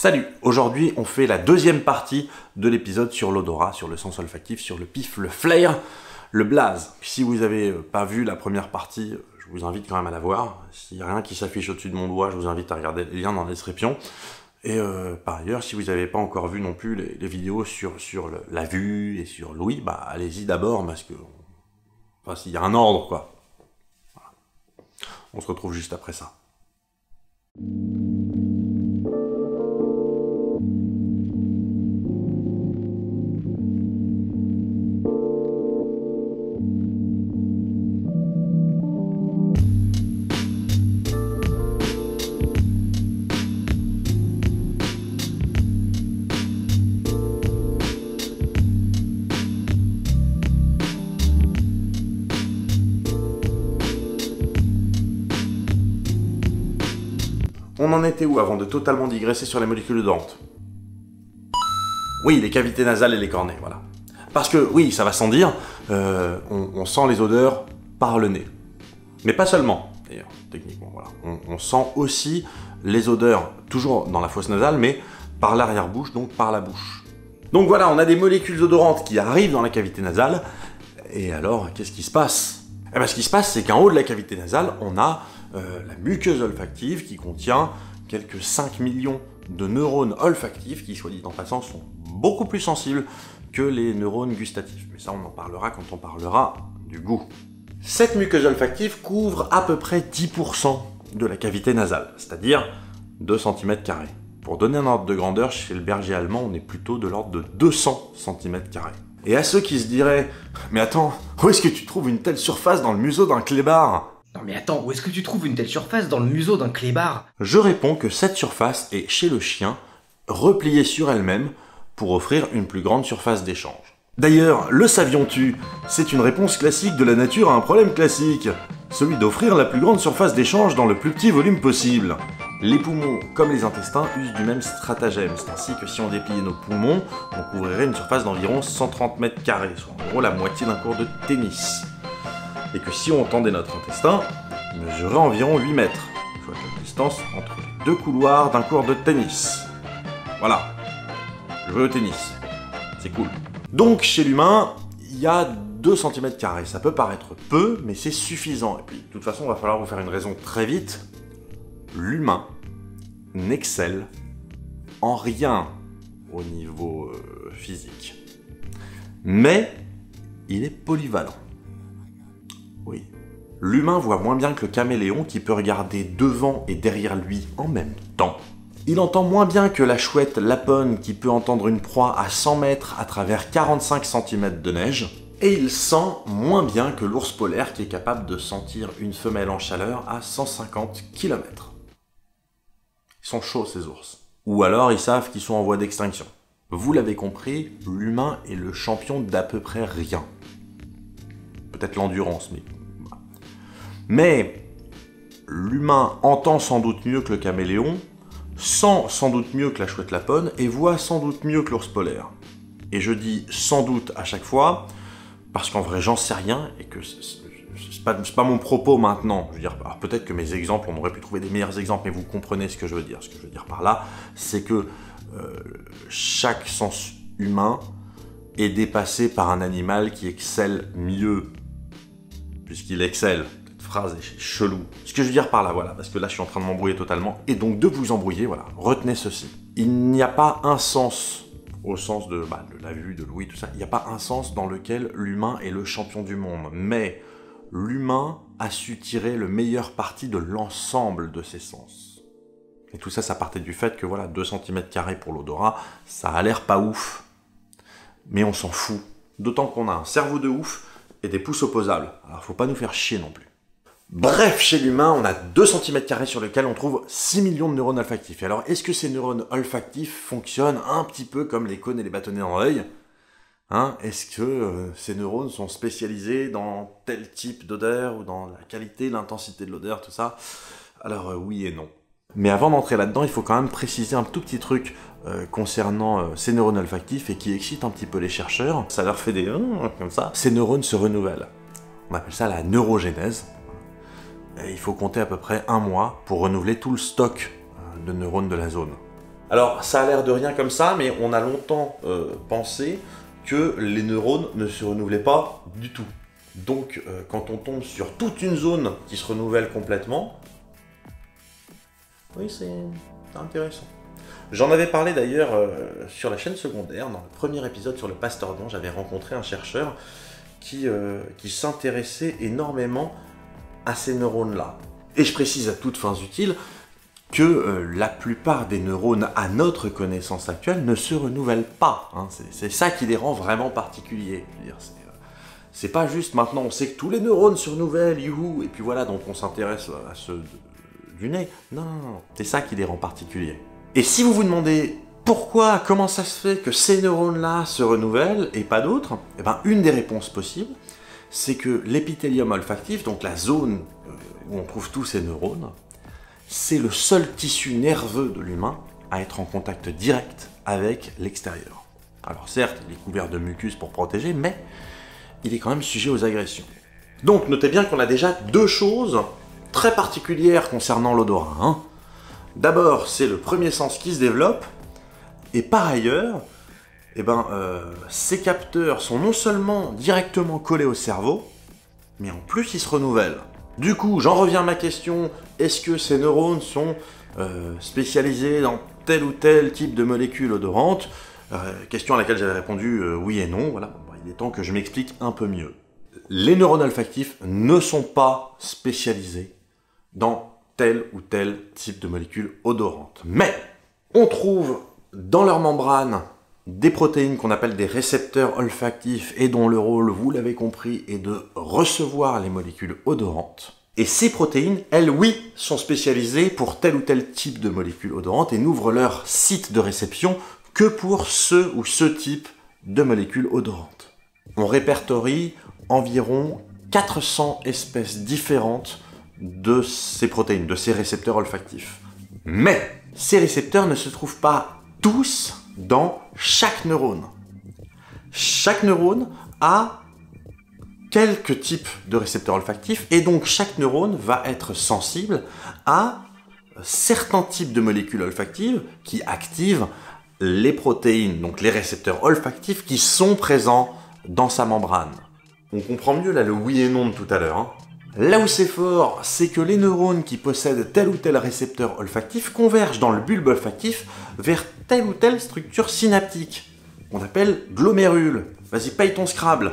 Salut! Aujourd'hui, on fait la deuxième partie de l'épisode sur l'odorat, sur le sens olfactif, sur le pif, le flair, le blaze. Si vous n'avez pas vu la première partie, je vous invite quand même à la voir. S'il n'y a rien qui s'affiche au-dessus de mon doigt, je vous invite à regarder les liens dans la description. Et par ailleurs, si vous n'avez pas encore vu non plus les vidéos sur la vue et sur l'ouïe, bah allez-y d'abord, parce que... Enfin, s'il y a un ordre, quoi. Voilà. On se retrouve juste après ça. On en était où avant de totalement digresser sur les molécules odorantes? Oui, les cavités nasales et les cornets, voilà. Parce que, oui, ça va sans dire, on sent les odeurs par le nez. Mais pas seulement, d'ailleurs, techniquement, voilà. On sent aussi les odeurs, toujours dans la fosse nasale, mais par l'arrière-bouche, donc par la bouche. Donc voilà, on a des molécules odorantes qui arrivent dans la cavité nasale, et alors, qu'est-ce qui se passe? Eh bien, ce qui se passe, c'est qu'en haut de la cavité nasale, on a la muqueuse olfactive qui contient quelques 5 millions de neurones olfactifs qui, soit dit en passant, sont beaucoup plus sensibles que les neurones gustatifs. Mais ça, on en parlera quand on parlera du goût. Cette muqueuse olfactive couvre à peu près 10% de la cavité nasale, c'est-à-dire 2 cm². Pour donner un ordre de grandeur, chez le berger allemand, on est plutôt de l'ordre de 200 cm². Et à ceux qui se diraient « Mais attends, où est-ce que tu trouves une telle surface dans le museau d'un clébard ?» Non mais attends, où est-ce que tu trouves une telle surface dans le museau d'un clébard? Je réponds que cette surface est, chez le chien, repliée sur elle-même pour offrir une plus grande surface d'échange. D'ailleurs, le savions-tu? C'est une réponse classique de la nature à un problème classique, celui d'offrir la plus grande surface d'échange dans le plus petit volume possible. Les poumons, comme les intestins, usent du même stratagème. C'est ainsi que si on dépliait nos poumons, on couvrirait une surface d'environ 130 m², soit en gros la moitié d'un court de tennis. Et que si on tendait notre intestin, il mesurerait environ 8 mètres, soit la distance entre les deux couloirs d'un court de tennis. Voilà, jouer au tennis, c'est cool. Donc chez l'humain, il y a 2 cm², ça peut paraître peu, mais c'est suffisant. Et puis de toute façon, il va falloir vous faire une raison très vite. L'humain n'excelle en rien au niveau physique. Mais il est polyvalent. Oui. L'humain voit moins bien que le caméléon qui peut regarder devant et derrière lui en même temps. Il entend moins bien que la chouette lapone qui peut entendre une proie à 100 mètres à travers 45 cm de neige. Et il sent moins bien que l'ours polaire qui est capable de sentir une femelle en chaleur à 150 km. Ils sont chauds ces ours. Ou alors ils savent qu'ils sont en voie d'extinction. Vous l'avez compris, l'humain est le champion d'à peu près rien. Peut-être l'endurance, mais... Mais l'humain entend sans doute mieux que le caméléon, sent sans doute mieux que la chouette lapone et voit sans doute mieux que l'ours polaire. Et je dis sans doute à chaque fois, parce qu'en vrai j'en sais rien et que c'est pas mon propos maintenant. Je veux dire, peut-être que mes exemples, on aurait pu trouver des meilleurs exemples, mais vous comprenez ce que je veux dire. Ce que je veux dire par là, c'est que chaque sens humain est dépassé par un animal qui excelle mieux, puisqu'il excelle. Cette phrase est chelou. Ce que je veux dire par là, voilà, parce que là je suis en train de m'embrouiller totalement, et donc de vous embrouiller, voilà, retenez ceci. Il n'y a pas un sens, au sens de la vue, de l'ouïe, tout ça, il n'y a pas un sens dans lequel l'humain est le champion du monde, mais l'humain a su tirer le meilleur parti de l'ensemble de ses sens. Et tout ça, ça partait du fait que, voilà, 2 cm² pour l'odorat, ça a l'air pas ouf. Mais on s'en fout. D'autant qu'on a un cerveau de ouf et des pouces opposables. Alors faut pas nous faire chier non plus. Bref, chez l'humain, on a 2 cm² sur lesquels on trouve 6 millions de neurones olfactifs. Et alors, est-ce que ces neurones olfactifs fonctionnent un petit peu comme les cônes et les bâtonnets dans l'œil? Hein, est-ce que ces neurones sont spécialisés dans tel type d'odeur ou dans la qualité, l'intensité de l'odeur, tout ça? Alors oui et non. Mais avant d'entrer là-dedans, il faut quand même préciser un tout petit truc concernant ces neurones olfactifs et qui excite un petit peu les chercheurs. Ça leur fait des comme ça. Ces neurones se renouvellent. On appelle ça la neurogénèse. Et il faut compter à peu près 1 mois pour renouveler tout le stock de neurones de la zone. Alors, ça a l'air de rien comme ça, mais on a longtemps pensé que les neurones ne se renouvelaient pas du tout. Donc, quand on tombe sur toute une zone qui se renouvelle complètement, oui, c'est intéressant. J'en avais parlé d'ailleurs sur la chaîne secondaire, dans le premier épisode sur le Pastordon, j'avais rencontré un chercheur qui s'intéressait énormément à ces neurones-là. Et je précise à toutes fins utiles que la plupart des neurones à notre connaissance actuelle ne se renouvellent pas. Hein. C'est ça qui les rend vraiment particuliers. C'est pas juste maintenant on sait que tous les neurones se renouvellent, youhou, et puis voilà, donc on s'intéresse à ceux du nez. Non, non, non, c'est ça qui les rend particuliers. Et si vous vous demandez pourquoi, comment ça se fait que ces neurones-là se renouvellent et pas d'autres, eh ben, une des réponses possibles, c'est que l'épithélium olfactif, donc la zone où on trouve tous ces neurones, c'est le seul tissu nerveux de l'humain à être en contact direct avec l'extérieur. Alors certes, il est couvert de mucus pour protéger, mais il est quand même sujet aux agressions. Donc notez bien qu'on a déjà deux choses très particulières concernant l'odorat. Hein. D'abord, c'est le premier sens qui se développe, et par ailleurs, ces capteurs sont non seulement directement collés au cerveau, mais en plus ils se renouvellent. Du coup, j'en reviens à ma question, est-ce que ces neurones sont spécialisés dans tel ou tel type de molécule odorante? Question à laquelle j'avais répondu oui et non, voilà. Il est temps que je m'explique un peu mieux. Les neurones olfactifs ne sont pas spécialisés dans tel ou tel type de molécule odorante. Mais on trouve dans leur membrane des protéines qu'on appelle des récepteurs olfactifs et dont le rôle, vous l'avez compris, est de recevoir les molécules odorantes. Et ces protéines, elles, oui, sont spécialisées pour tel ou tel type de molécules odorantes et n'ouvrent leur site de réception que pour ce ou ce type de molécules odorantes. On répertorie environ 400 espèces différentes de ces protéines, de ces récepteurs olfactifs. Mais ces récepteurs ne se trouvent pas tous dans chaque neurone. Chaque neurone a quelques types de récepteurs olfactifs et donc chaque neurone va être sensible à certains types de molécules olfactives qui activent les protéines, donc les récepteurs olfactifs qui sont présents dans sa membrane. On comprend mieux là le oui et non de tout à l'heure. Hein. Là où c'est fort, c'est que les neurones qui possèdent tel ou tel récepteur olfactif convergent dans le bulbe olfactif vers telle ou telle structure synaptique, qu'on appelle glomérule. Vas-y, paye ton Scrabble.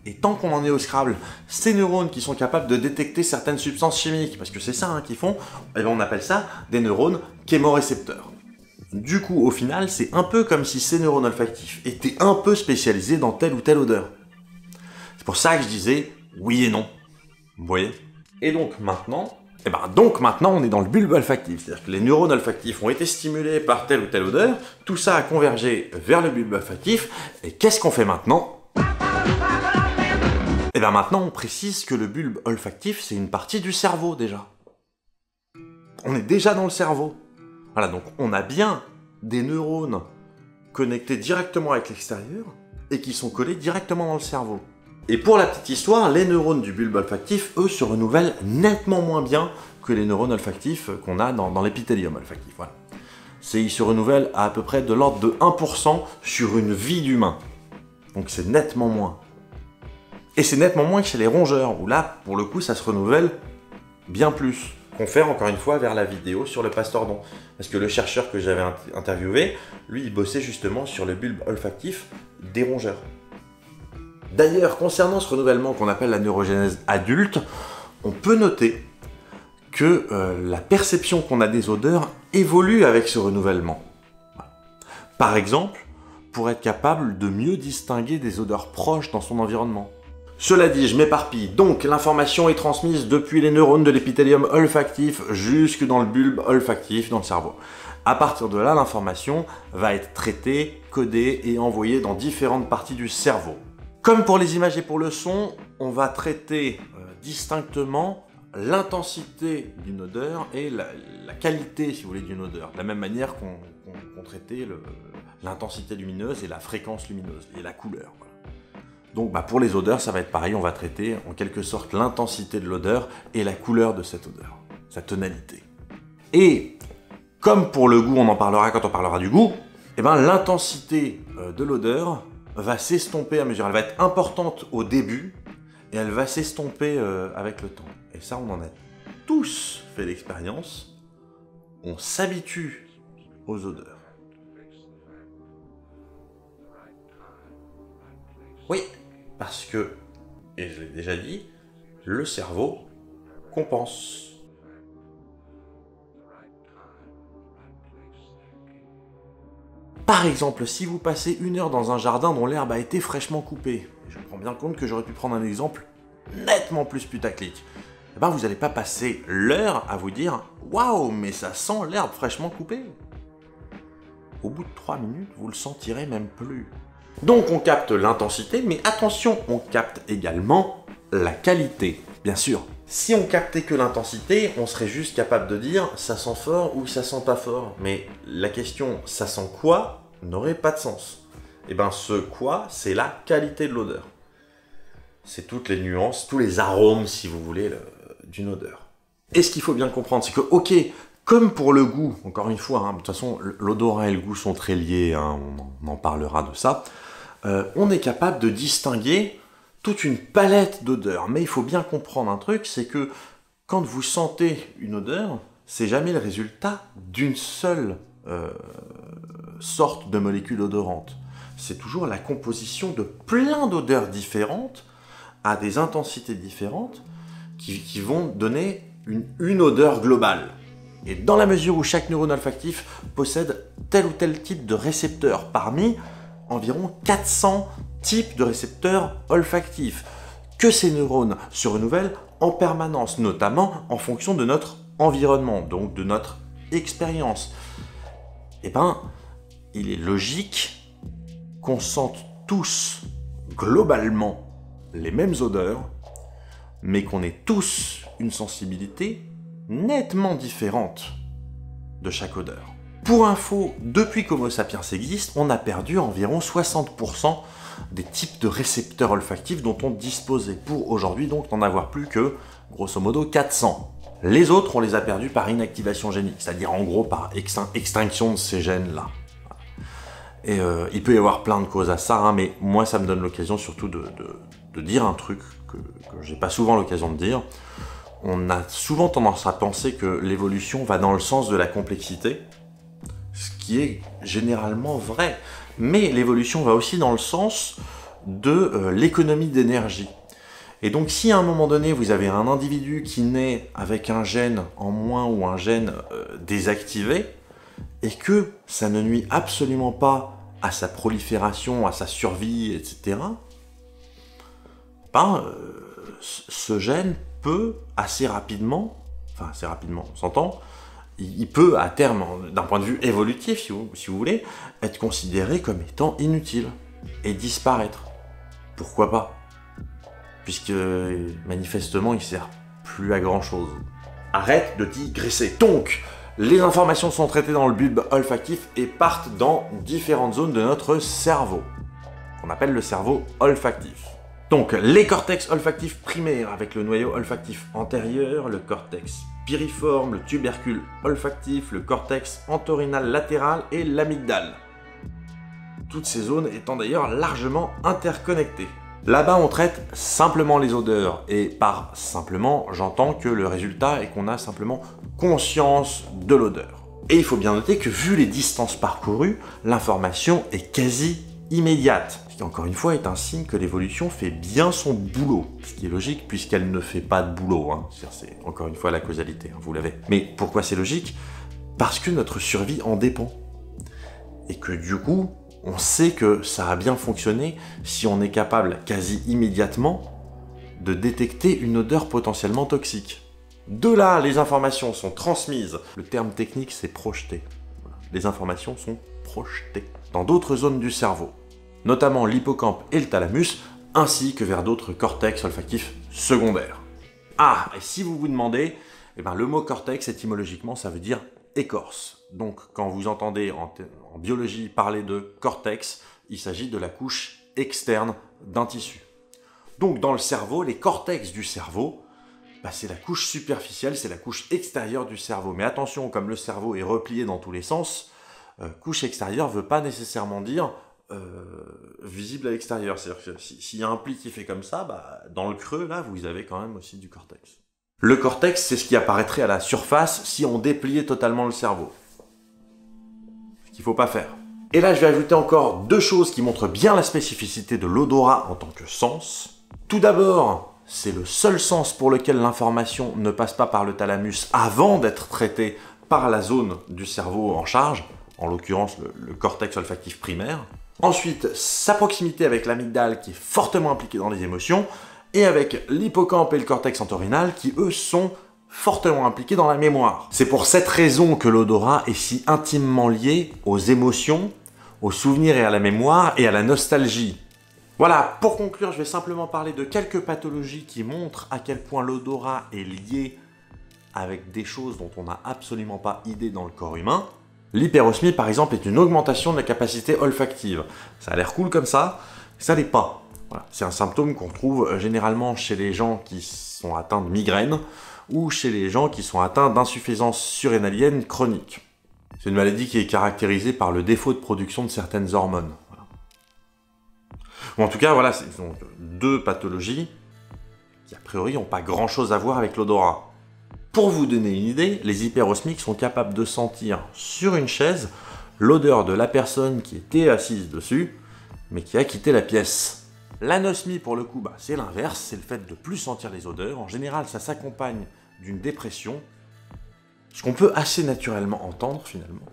Et tant qu'on en est au Scrabble, ces neurones qui sont capables de détecter certaines substances chimiques, parce que c'est ça qu'ils font, eh bien on appelle ça des neurones chémorécepteurs. Du coup, au final, c'est un peu comme si ces neurones olfactifs étaient un peu spécialisés dans telle ou telle odeur. C'est pour ça que je disais oui et non. Vous voyez? Et donc maintenant, on est dans le bulbe olfactif. C'est-à-dire que les neurones olfactifs ont été stimulés par telle ou telle odeur, tout ça a convergé vers le bulbe olfactif, et qu'est-ce qu'on fait maintenant? Et bien maintenant, on précise que le bulbe olfactif, c'est une partie du cerveau déjà. On est déjà dans le cerveau. Voilà, donc on a bien des neurones connectés directement avec l'extérieur et qui sont collés directement dans le cerveau. Et pour la petite histoire, les neurones du bulbe olfactif, eux, se renouvellent nettement moins bien que les neurones olfactifs qu'on a dans l'épithélium olfactif. Voilà. Ils se renouvellent à peu près de l'ordre de 1% sur une vie d'humain. Donc c'est nettement moins. Et c'est nettement moins que chez les rongeurs, où là, pour le coup, ça se renouvelle bien plus. Confère encore une fois vers la vidéo sur le Pastordon. Parce que le chercheur que j'avais interviewé, lui, il bossait justement sur le bulbe olfactif des rongeurs. D'ailleurs, concernant ce renouvellement qu'on appelle la neurogénèse adulte, on peut noter que la perception qu'on a des odeurs évolue avec ce renouvellement. Par exemple, pour être capable de mieux distinguer des odeurs proches dans son environnement. Cela dit, je m'éparpille, donc l'information est transmise depuis les neurones de l'épithélium olfactif jusque dans le bulbe olfactif dans le cerveau. À partir de là, l'information va être traitée, codée et envoyée dans différentes parties du cerveau. Comme pour les images et pour le son, on va traiter distinctement l'intensité d'une odeur et la qualité, si vous voulez, d'une odeur. De la même manière qu'on traitait l'intensité lumineuse et la fréquence lumineuse et la couleur. Voilà. Donc pour les odeurs, ça va être pareil, on va traiter en quelque sorte l'intensité de l'odeur et la couleur de cette odeur, sa tonalité. Et Comme pour le goût, on en parlera quand on parlera du goût, eh ben, l'intensité de l'odeur va s'estomper à mesure. Elle va être importante au début et elle va s'estomper avec le temps. Et ça, on en a tous fait l'expérience. On s'habitue aux odeurs. Oui, parce que, et je l'ai déjà dit, le cerveau compense. Par exemple, si vous passez 1 heure dans un jardin dont l'herbe a été fraîchement coupée, je me rends bien compte que j'aurais pu prendre un exemple nettement plus putaclic, eh ben vous n'allez pas passer l'heure à vous dire « Waouh, mais ça sent l'herbe fraîchement coupée !» Au bout de 3 minutes, vous le sentirez même plus. Donc on capte l'intensité, mais attention, on capte également la qualité. Bien sûr, si on captait que l'intensité, on serait juste capable de dire « ça sent fort » ou « ça sent pas fort ». Mais la question « ça sent quoi ?» n'aurait pas de sens. Et bien ce quoi, c'est la qualité de l'odeur. C'est toutes les nuances, tous les arômes, si vous voulez, d'une odeur. Et ce qu'il faut bien comprendre, c'est que, ok, comme pour le goût, encore une fois, de toute façon, l'odorat et le goût sont très liés, on en parlera de ça, on est capable de distinguer toute une palette d'odeurs. Mais il faut bien comprendre un truc, c'est que quand vous sentez une odeur, c'est jamais le résultat d'une seule sorte de molécule odorante. C'est toujours la composition de plein d'odeurs différentes, à des intensités différentes, qui vont donner une odeur globale. Et dans la mesure où chaque neurone olfactif possède tel ou tel type de récepteur parmi environ 400 types de récepteurs olfactifs, que ces neurones se renouvellent en permanence, notamment en fonction de notre environnement, donc de notre expérience. Eh ben, il est logique qu'on sente tous globalement les mêmes odeurs, mais qu'on ait tous une sensibilité nettement différente de chaque odeur. Pour info, depuis qu'Homo sapiens existe, on a perdu environ 60% des types de récepteurs olfactifs dont on disposait, pour aujourd'hui donc n'en avoir plus que, grosso modo, 400. Les autres, on les a perdus par inactivation génique, c'est-à-dire en gros par extinction de ces gènes-là. Et il peut y avoir plein de causes à ça, mais moi ça me donne l'occasion surtout de dire un truc que j'ai pas souvent l'occasion de dire. On a souvent tendance à penser que l'évolution va dans le sens de la complexité, ce qui est généralement vrai. Mais l'évolution va aussi dans le sens de l'économie d'énergie. Et donc si à un moment donné vous avez un individu qui naît avec un gène en moins ou un gène désactivé, et que ça ne nuit absolument pas à sa prolifération, à sa survie, etc., ce gène peut assez rapidement, on s'entend, il peut à terme, d'un point de vue évolutif, si vous voulez, être considéré comme étant inutile et disparaître. Pourquoi pas? Puisque manifestement il sert plus à grand chose. Arrête de digresser. Donc, les informations sont traitées dans le bulbe olfactif et partent dans différentes zones de notre cerveau, qu'on appelle le cerveau olfactif. Donc, les cortex olfactifs primaires avec le noyau olfactif antérieur, le cortex piriforme, le tubercule olfactif, le cortex entorhinal latéral et l'amygdale. Toutes ces zones étant d'ailleurs largement interconnectées. Là-bas, on traite simplement les odeurs, et par simplement, j'entends que le résultat est qu'on a simplement conscience de l'odeur. Et il faut bien noter que vu les distances parcourues, l'information est quasi immédiate. Ce qui, encore une fois, est un signe que l'évolution fait bien son boulot. Ce qui est logique, puisqu'elle ne fait pas de boulot. C'est encore une fois la causalité, vous l'avez. Mais pourquoi c'est logique? Parce que notre survie en dépend. Et que du coup, on sait que ça a bien fonctionné si on est capable, quasi immédiatement, de détecter une odeur potentiellement toxique. De là, les informations sont transmises. Le terme technique, c'est projeté. Voilà. Les informations sont projetées dans d'autres zones du cerveau, notamment l'hippocampe et le thalamus, ainsi que vers d'autres cortex olfactifs secondaires. Ah, et si vous vous demandez, le mot cortex, étymologiquement, ça veut dire écorce. Donc, quand vous entendez en biologie parler de cortex, il s'agit de la couche externe d'un tissu. Donc, dans le cerveau, les cortex du cerveau, c'est la couche superficielle, c'est la couche extérieure du cerveau. Mais attention, comme le cerveau est replié dans tous les sens, couche extérieure veut pas nécessairement dire visible à l'extérieur. C'est-à-dire que s'il y a un pli qui fait comme ça, dans le creux, là, vous avez quand même aussi du cortex. Le cortex, c'est ce qui apparaîtrait à la surface si on dépliait totalement le cerveau. Ce qu'il ne faut pas faire. Et là, je vais ajouter encore 2 choses qui montrent bien la spécificité de l'odorat en tant que sens. Tout d'abord, c'est le seul sens pour lequel l'information ne passe pas par le thalamus avant d'être traitée par la zone du cerveau en charge, en l'occurrence le cortex olfactif primaire. Ensuite, sa proximité avec l'amygdale qui est fortement impliquée dans les émotions, et avec l'hippocampe et le cortex entorhinal qui, eux, sont fortement impliqués dans la mémoire. C'est pour cette raison que l'odorat est si intimement lié aux émotions, aux souvenirs et à la mémoire et à la nostalgie. Voilà, pour conclure, je vais simplement parler de quelques pathologies qui montrent à quel point l'odorat est lié avec des choses dont on n'a absolument pas idée dans le corps humain. L'hyperosmie, par exemple, est une augmentation de la capacité olfactive. Ça a l'air cool comme ça l'est pas. Voilà. C'est un symptôme qu'on trouve généralement chez les gens qui sont atteints de migraine ou chez les gens qui sont atteints d'insuffisance surrénalienne chronique. C'est une maladie qui est caractérisée par le défaut de production de certaines hormones. Voilà. Ou en tout cas, voilà, c'est donc 2 pathologies qui a priori n'ont pas grand-chose à voir avec l'odorat. Pour vous donner une idée, les hyperosmiques sont capables de sentir sur une chaise l'odeur de la personne qui était assise dessus, mais qui a quitté la pièce. L'anosmie, pour le coup, c'est l'inverse, c'est le fait de ne plus sentir les odeurs. En général, ça s'accompagne d'une dépression, ce qu'on peut assez naturellement entendre, finalement.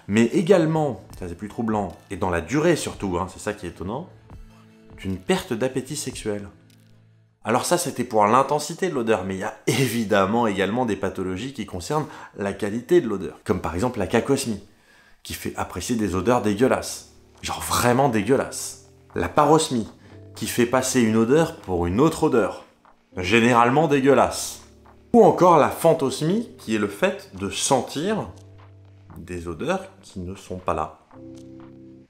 Mais également, ça c'est plus troublant, et dans la durée surtout, c'est ça qui est étonnant, d'une perte d'appétit sexuel. Alors ça, c'était pour l'intensité de l'odeur, mais il y a évidemment également des pathologies qui concernent la qualité de l'odeur, comme par exemple la cacosmie, qui fait apprécier des odeurs dégueulasses, genre vraiment dégueulasses. La parosmie, qui fait passer une odeur pour une autre odeur, généralement dégueulasse. Ou encore la phantosmie, qui est le fait de sentir des odeurs qui ne sont pas là.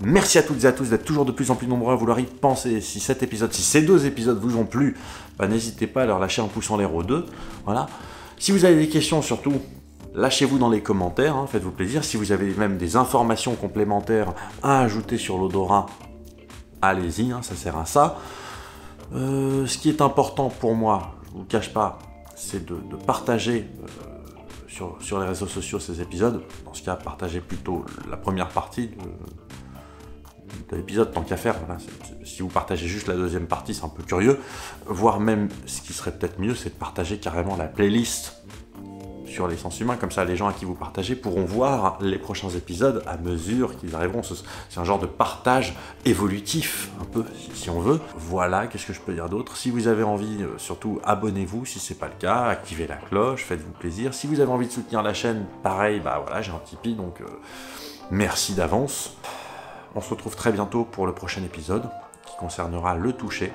Merci à toutes et à tous d'être toujours de plus en plus nombreux à vouloir y penser. Si ces 2 épisodes vous ont plu, n'hésitez pas à leur lâcher un pouce en l'air aux 2. Voilà. Si vous avez des questions, surtout, lâchez-vous dans les commentaires, faites-vous plaisir. Si vous avez même des informations complémentaires à ajouter sur l'odorat, allez-y, ça sert à ça. Ce qui est important pour moi, je ne vous le cache pas, c'est de partager sur les réseaux sociaux ces épisodes. Dans ce cas, partagez plutôt la première partie de l'épisode, tant qu'à faire. Voilà. Si vous partagez juste la 2e partie, c'est un peu curieux. Voire même, ce qui serait peut-être mieux, c'est de partager carrément la playlist sur les sens humains. Comme ça, les gens à qui vous partagez pourront voir les prochains épisodes à mesure qu'ils arriveront. C'est un genre de partage évolutif, un peu, si on veut. Voilà, qu'est-ce que je peux dire d'autre? Si vous avez envie, surtout, abonnez-vous si c'est pas le cas, activez la cloche, faites-vous plaisir. Si vous avez envie de soutenir la chaîne, pareil, voilà, j'ai un Tipeee, donc merci d'avance. On se retrouve très bientôt pour le prochain épisode, qui concernera le toucher,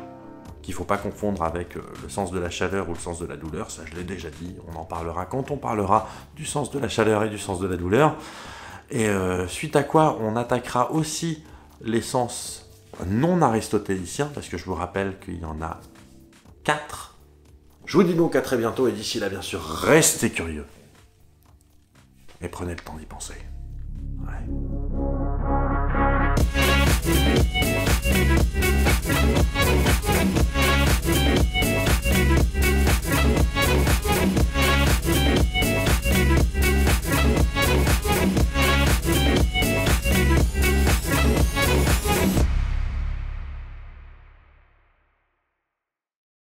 qu'il ne faut pas confondre avec le sens de la chaleur ou le sens de la douleur, ça je l'ai déjà dit, on en parlera quand on parlera du sens de la chaleur et du sens de la douleur. Et suite à quoi on attaquera aussi les sens non aristotéliciens, parce que je vous rappelle qu'il y en a 4. Je vous dis donc à très bientôt, et d'ici là bien sûr, restez curieux. Et prenez le temps d'y penser. Ouais.